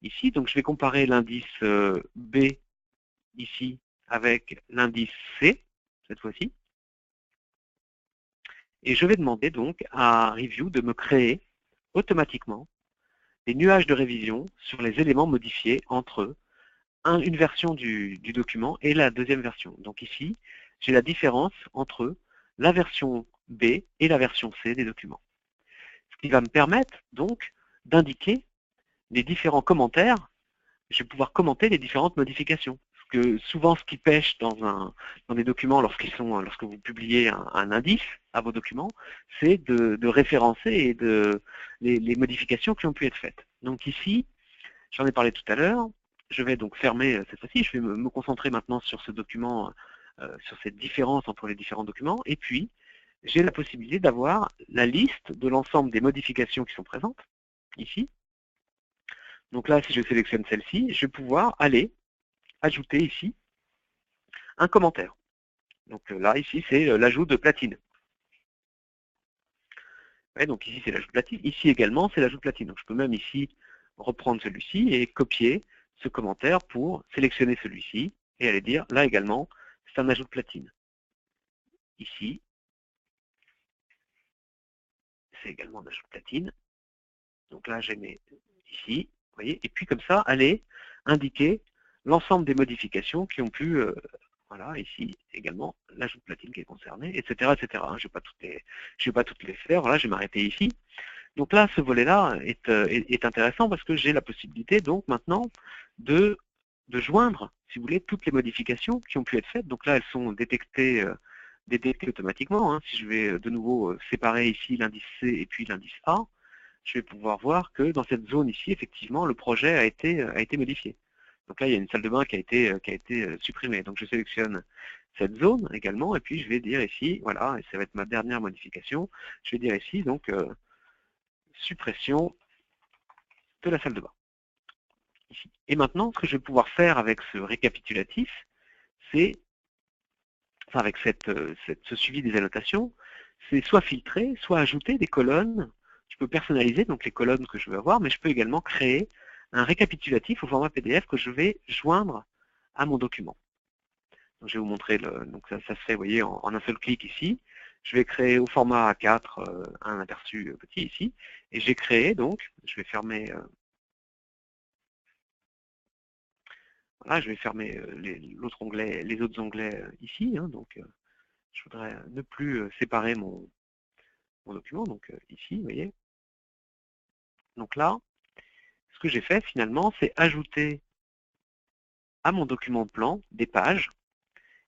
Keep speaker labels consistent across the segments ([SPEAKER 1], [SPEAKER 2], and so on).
[SPEAKER 1] ici. Donc je vais comparer l'indice B ici avec l'indice C, cette fois-ci. Et je vais demander donc à Review de me créer automatiquement des nuages de révision sur les éléments modifiés entre une version du document et la deuxième version. Donc ici, j'ai la différence entre la version B et la version C des documents. Ce qui va me permettre donc d'indiquer les différents commentaires. Je vais pouvoir commenter les différentes modifications. Parce que souvent, ce qui pêche dans des documents lorsque vous publiez un indice à vos documents, c'est de référencer et les modifications qui ont pu être faites. Donc ici, j'en ai parlé tout à l'heure, je vais donc fermer cette fois-ci, je vais me concentrer maintenant sur ce document, sur cette différence entre les différents documents, et puis j'ai la possibilité d'avoir la liste de l'ensemble des modifications qui sont présentes, ici. Donc là, si je sélectionne celle-ci, je vais pouvoir aller ajouter ici un commentaire. Donc là, ici, c'est l'ajout de platine. Ouais, donc ici, c'est l'ajout de platine. Ici également, c'est l'ajout de platine. Donc je peux même ici reprendre celui-ci et copier ce commentaire pour sélectionner celui-ci et aller dire, là également, c'est un ajout de platine. Ici, c'est également un ajout de platine. Donc là, j'ai mis ici, vous voyez, et puis comme ça, aller indiquer l'ensemble des modifications qui ont pu, voilà, ici également, l'ajout de platine qui est concerné, etc., etc. Je ne vais pas toutes les faire, voilà, je vais m'arrêter ici. Donc là, ce volet-là est intéressant parce que j'ai la possibilité, donc maintenant, de joindre, si vous voulez, toutes les modifications qui ont pu être faites. Donc là, elles sont détectées automatiquement. Hein. Si je vais de nouveau séparer ici l'indice C et puis l'indice A, je vais pouvoir voir que dans cette zone ici, effectivement, le projet a été modifié. Donc là, il y a une salle de bain qui a été supprimée. Donc je sélectionne cette zone également, et puis je vais dire ici, voilà, et ça va être ma dernière modification, je vais dire ici, donc, suppression de la salle de bain. Ici. Et maintenant, ce que je vais pouvoir faire avec ce récapitulatif, c'est, enfin avec ce suivi des annotations, c'est soit filtrer, soit ajouter des colonnes. Je peux personnaliser donc les colonnes que je veux avoir, mais je peux également créer un récapitulatif au format PDF que je vais joindre à mon document. Donc, je vais vous montrer, donc ça se fait, vous voyez, en un seul clic ici. Je vais créer au format A4 un aperçu petit ici, et j'ai créé donc, je vais fermer, voilà, je vais fermer les autres onglets ici, hein, donc je voudrais ne plus séparer mon document, donc ici, vous voyez. Donc là, ce que j'ai fait finalement, c'est ajouter à mon document de plan des pages.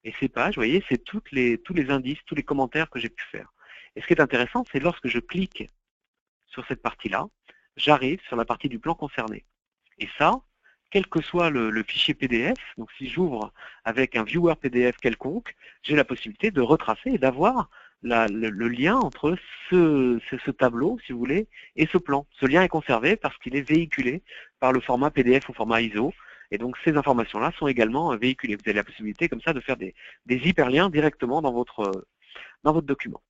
[SPEAKER 1] Et ces pages, vous voyez, c'est tous les indices, tous les commentaires que j'ai pu faire. Et ce qui est intéressant, c'est lorsque je clique sur cette partie-là, j'arrive sur la partie du plan concerné. Et ça, quel que soit le fichier PDF, donc si j'ouvre avec un viewer PDF quelconque, j'ai la possibilité de retracer et d'avoir le lien entre ce tableau, si vous voulez, et ce plan. Ce lien est conservé parce qu'il est véhiculé par le format PDF ou format ISO. Et donc ces informations-là sont également véhiculées. Vous avez la possibilité comme ça de faire des hyperliens directement dans votre document.